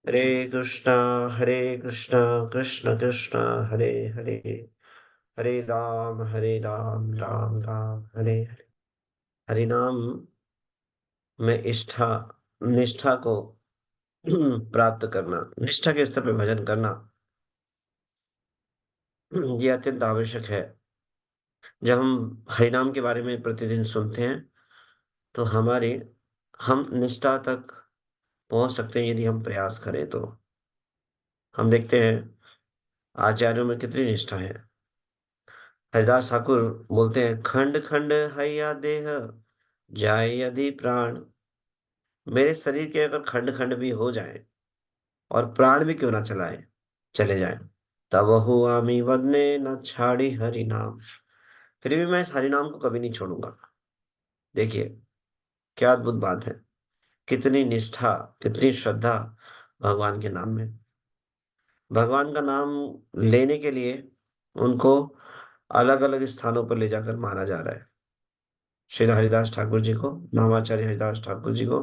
हरे कृष्णा हरे कृष्णा कृष्ण कृष्णा हरे हरे, हरे राम राम राम हरे हरे। हरि नाम में निष्ठा को प्राप्त करना, निष्ठा के स्तर पे भजन करना, ये अत्यंत आवश्यक है। जब हम हरि नाम के बारे में प्रतिदिन सुनते हैं तो हम निष्ठा तक पहुंच सकते हैं यदि हम प्रयास करें तो। हम देखते हैं आचार्यों में कितनी निष्ठा है। हरिदास ठाकुर बोलते हैं, खंड खंड हैया देह जाए यदि प्राण। मेरे शरीर के अगर खंड खंड भी हो जाए और प्राण भी क्यों ना चले जाए, तब आमी वदने न छाड़ी हरि नाम। फिर भी मैं इस हरि नाम को कभी नहीं छोड़ूंगा। देखिए क्या अद्भुत बात है, कितनी निष्ठा, कितनी श्रद्धा भगवान के नाम में। भगवान का नाम लेने के लिए उनको अलग अलग स्थानों पर ले जाकर मारा जा रहा है। श्री हरिदास ठाकुर जी को, नामाचार्य हरिदास ठाकुर जी को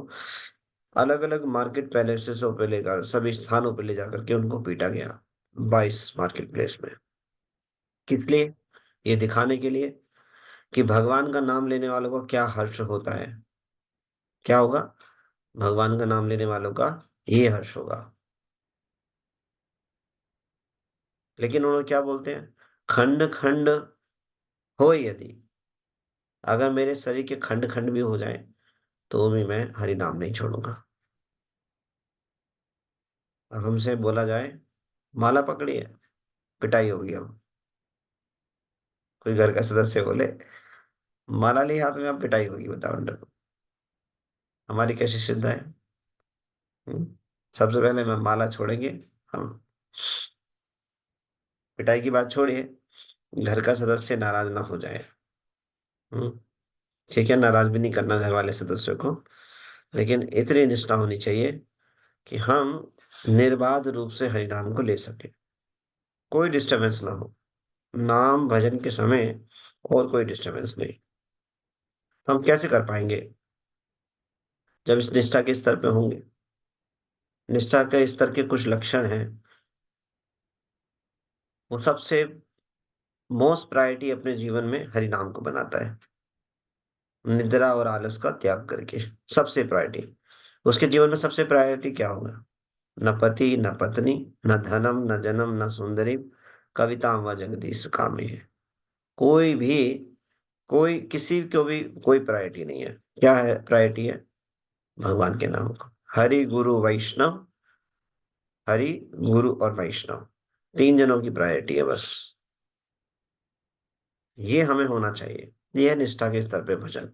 अलग अलग मार्केट पैलेसेसों पे लेकर, सभी स्थानों पे ले जाकर के उनको पीटा गया, 22 मार्केट प्लेस में। किस लिए? ये दिखाने के लिए कि भगवान का नाम लेने वालों को क्या हर्ष होता है। क्या होगा? भगवान का नाम लेने वालों का ये हर्ष होगा। लेकिन उन्होंने क्या बोलते हैं, खंड खंड हो यदि, अगर मेरे शरीर के खंड खंड भी हो जाए तो भी मैं हरि नाम नहीं छोड़ूंगा। अब हमसे बोला जाए माला पकड़ी है, पिटाई होगी। हम कोई घर का सदस्य बोले माला ली हाथ में, अब पिटाई होगी, बताओ अंडर को। हमारी कैसी श्रद्धा है। हम्म? सबसे पहले मैं माला छोड़ेंगे हम। पिटाई की बात छोड़िए, घर का सदस्य नाराज ना हो जाए। हम्म? ठीक है, नाराज भी नहीं करना घर वाले सदस्यों को, लेकिन इतनी निष्ठा होनी चाहिए कि हम निर्बाध रूप से हरि नाम को ले सके, कोई डिस्टरबेंस ना हो। नाम भजन के समय और कोई डिस्टरबेंस नहीं। हम कैसे कर पाएंगे? जब इस निष्ठा के स्तर पे होंगे। निष्ठा के स्तर के कुछ लक्षण हैं। वो सबसे मोस्ट प्रायोरिटी अपने जीवन में हरि नाम को बनाता है, निद्रा और आलस का त्याग करके। सबसे प्रायोरिटी उसके जीवन में, सबसे प्रायोरिटी क्या होगा? न पति न पत्नी, न धनम न जन्म न सुंदरी, कविता व जगदीश कामी है। कोई भी, कोई किसी को भी कोई प्रायोरिटी नहीं है। क्या है प्रायोरिटी? है भगवान के नाम को। हरि गुरु वैष्णव, हरि गुरु और वैष्णव, तीन जनों की प्रायोरिटी है बस। ये हमें होना चाहिए। ये है निष्ठा के स्तर पे भजन,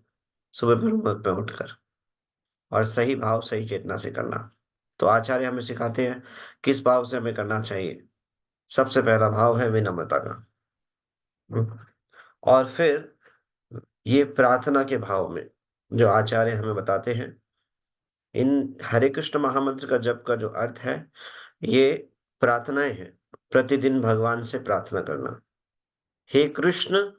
सुबह ब्रह्म पे उठकर और सही भाव सही चेतना से करना। तो आचार्य हमें सिखाते हैं किस भाव से हमें करना चाहिए। सबसे पहला भाव है विनम्रता का। हम्म। और फिर ये प्रार्थना के भाव में, जो आचार्य हमें बताते हैं, इन हरे कृष्ण महामंत्र का जप का जो अर्थ है, ये प्रार्थनाएं हैं। प्रतिदिन भगवान से प्रार्थना करना, हे कृष्ण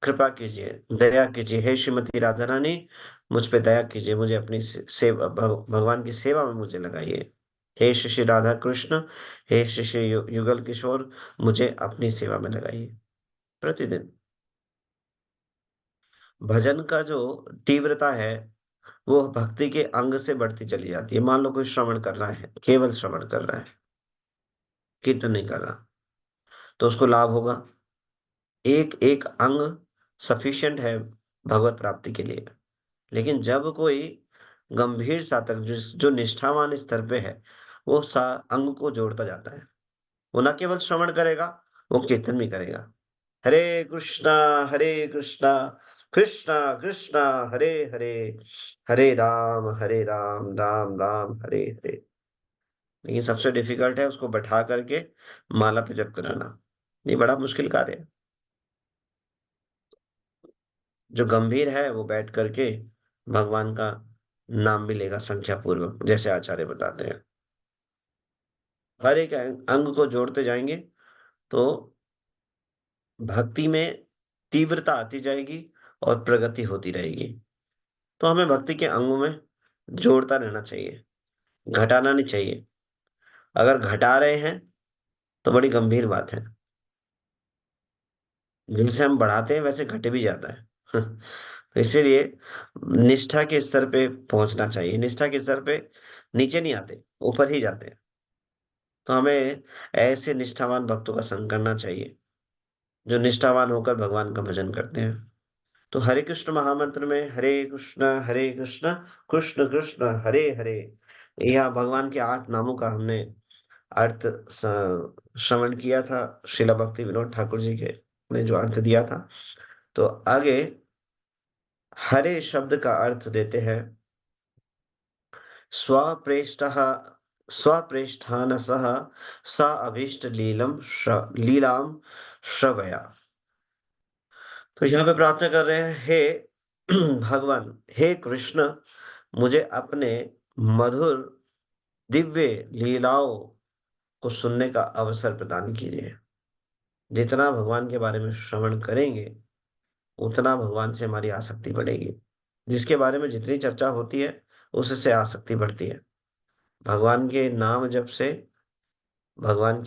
कृपा कीजिए, दया कीजिए, हे श्रीमती राधा रानी मुझ पे दया कीजिए, मुझे अपनी सेवा, भगवान की सेवा में मुझे लगाइए। हे श्री श्री राधा कृष्ण, हे श्री श्री युगल किशोर, मुझे अपनी सेवा में लगाइए। प्रतिदिन भजन का जो तीव्रता है, वो भक्ति के अंग से बढ़ती चली जाती है। मान लो कोई श्रवण कर रहा है, केवल श्रवण कर रहा है, कीर्तन नहीं कर रहा, तो उसको लाभ होगा। एक एक अंग सफिशिएंट है भगवत प्राप्ति के लिए। लेकिन जब कोई गंभीर साधक, जो निष्ठावान स्तर पे है, वो अंग को जोड़ता जाता है। वो न केवल श्रवण करेगा, वो कीर्तन भी करेगा। हरे कृष्णा हरे कृष्णा कृष्णा कृष्णा हरे हरे, हरे राम राम राम हरे हरे। लेकिन सबसे डिफिकल्ट है उसको बैठा करके माला पे जप कराना। ये बड़ा मुश्किल कार्य है। जो गंभीर है वो बैठ करके भगवान का नाम भी लेगा संख्या पूर्वक, जैसे आचार्य बताते हैं। हर एक अंग को जोड़ते जाएंगे तो भक्ति में तीव्रता आती जाएगी और प्रगति होती रहेगी। तो हमें भक्ति के अंगों में जोड़ता रहना चाहिए, घटाना नहीं चाहिए। अगर घटा रहे हैं, तो बड़ी गंभीर बात है। जैसे हम बढ़ाते हैं, वैसे घट भी जाता है। तो इसीलिए निष्ठा के स्तर पे पहुँचना चाहिए। निष्ठा के स्तर पे नीचे नहीं आते, ऊपर ही जाते हैं। तो हमें ऐसे निष्ठावान भक्तों का संग करना चाहिए, जो निष्ठावान होकर भगवान का भजन करते हैं। तो हरे कृष्ण महामंत्र में हरे कृष्ण, कृष्ण कृष्ण हरे हरे, यह भगवान के 8 नामों का हमने अर्थ श्रवण किया था। श्रीला भक्ति विनोद ठाकुर जी के ने जो अर्थ दिया था। तो आगे हरे शब्द का अर्थ देते हैं, स्वप्रेष्ठः स्वप्रेष्ठानसः स अभीष्ट लीलां श्रवया। तो यहाँ पे प्रार्थना कर रहे हैं, हे भगवान, हे कृष्ण, मुझे अपने मधुर दिव्य लीलाओं को सुनने का अवसर प्रदान कीजिए। जितना भगवान के बारे में श्रवण करेंगे, उतना भगवान से हमारी आसक्ति बढ़ेगी। जिसके बारे में जितनी चर्चा होती है, उससे आसक्ति बढ़ती है। भगवान के नाम जप से, भगवान अ,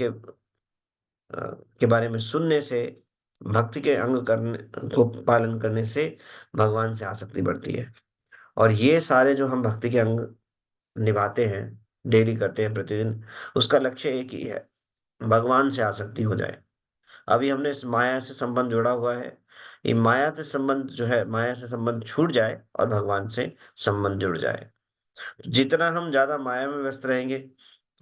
के बारे में सुनने से, भक्ति के अंग करने को पालन करने से भगवान से आसक्ति बढ़ती है। और ये सारे जो हम भक्ति के अंग निभाते हैं, डेली करते हैं प्रतिदिन, उसका लक्ष्य एक ही है, भगवान से आसक्ति हो जाए। अभी हमने इस माया से संबंध जोड़ा हुआ है, ये माया से संबंध जो है, माया से संबंध छूट जाए और भगवान से संबंध जुड़ जाए। जितना हम ज्यादा माया में व्यस्त रहेंगे,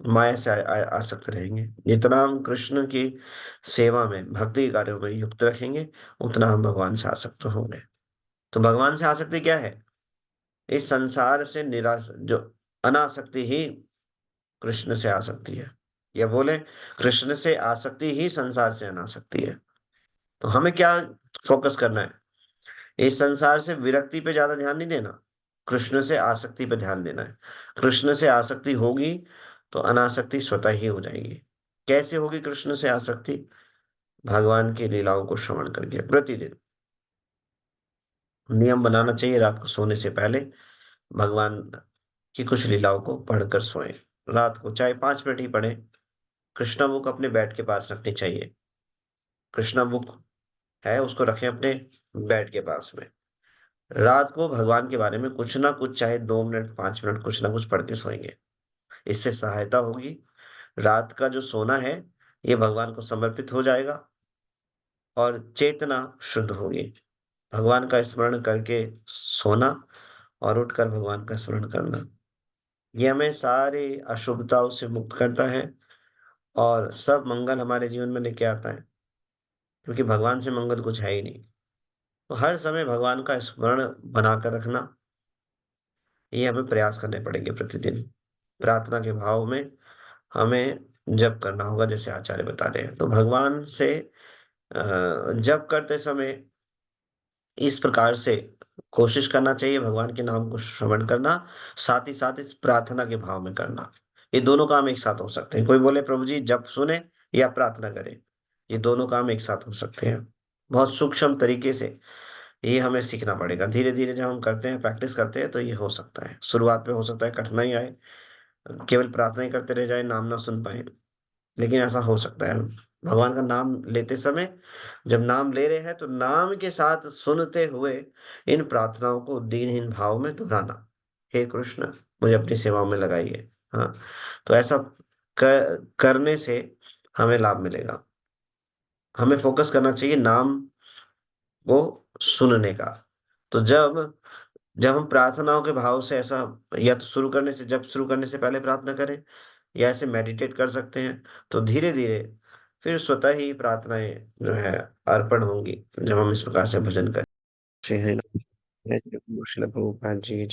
माया से आसक्त रहेंगे। जितना हम कृष्ण की सेवा में, भक्ति कार्यों में युक्त रखेंगे, उतना हम भगवान से आसक्त होंगे। तो भगवान से आसक्ति क्या है? इस संसार से निराश जो अनासक्ति ही कृष्ण से आसक्ति है। या बोले, कृष्ण से आसक्ति ही संसार से अनासक्ति है। तो हमें क्या फोकस करना है? इस संसार से विरक्ति पे ज्यादा ध्यान नहीं देना, कृष्ण से आसक्ति पे ध्यान देना है। कृष्ण से आसक्ति होगी तो अनासक्ति स्वतः ही हो जाएगी। कैसे होगी कृष्ण से आसक्ति? भगवान की लीलाओं को श्रवण करके प्रतिदिन। नियम बनाना चाहिए, रात को सोने से पहले भगवान की कुछ लीलाओं को पढ़कर सोएं। रात को चाहे 5 मिनट ही पढ़े। कृष्णा बुक अपने बेड के पास रखनी चाहिए। कृष्णा बुक है, उसको रखें अपने बेड के पास में। रात को भगवान के बारे में कुछ ना कुछ, चाहे 2 मिनट 5 मिनट, कुछ ना कुछ पढ़ के सोएंगे। इससे सहायता होगी। रात का जो सोना है, ये भगवान को समर्पित हो जाएगा और चेतना शुद्ध होगी। भगवान का स्मरण करके सोना और उठकर भगवान का स्मरण करना, ये हमें सारी अशुभताओं से मुक्त करता है और सब मंगल हमारे जीवन में लेके आता है। क्योंकि भगवान से मंगल कुछ है ही नहीं। तो हर समय भगवान का स्मरण बनाकर रखना, ये हमें प्रयास करने पड़ेंगे प्रतिदिन। प्रार्थना के भाव में हमें जप करना होगा, जैसे आचार्य बता रहे हैं। तो भगवान से जप करते समय इस प्रकार से कोशिश करना चाहिए, भगवान के नाम को श्रवण करना, साथ ही साथ इस प्रार्थना के भाव में करना। ये दोनों काम एक साथ हो सकते हैं। कोई बोले प्रभु जी जप सुने या प्रार्थना करें, ये दोनों काम एक साथ हो सकते हैं। बहुत सूक्ष्म तरीके से ये हमें सीखना पड़ेगा। धीरे-धीरे जब हम करते हैं, प्रैक्टिस करते हैं, तो ये हो सकता है। शुरुआत में हो सकता है कठिनाई आए, केवल प्रार्थना ही करते रह जाएँ, नाम ना सुन पाएँ। लेकिन ऐसा हो सकता है। भगवान का नाम लेते समय, जब नाम ले रहे हैं, तो नाम के साथ सुनते हुए इन प्रार्थनाओं को दीनहीन भाव में दोहराना। हे कृष्ण, मुझे अपनी सेवा में लगाइए। हाँ, तो ऐसा करने से हमें लाभ मिलेगा। हमें फोकस करना चाहिए नाम को सुनने का। तो जब जब हम प्रार्थनाओं के भाव से ऐसा, या तो शुरू करने से, जब शुरू करने से पहले प्रार्थना करें, या ऐसे मेडिटेट कर सकते हैं, तो धीरे-धीरे फिर स्वतः ही प्रार्थनाएँ जो है अर्पण होंगी, जब हम इस प्रकार से भजन करें। श्री हरि नाम। जय श्री प्रभुपाद जी की जय।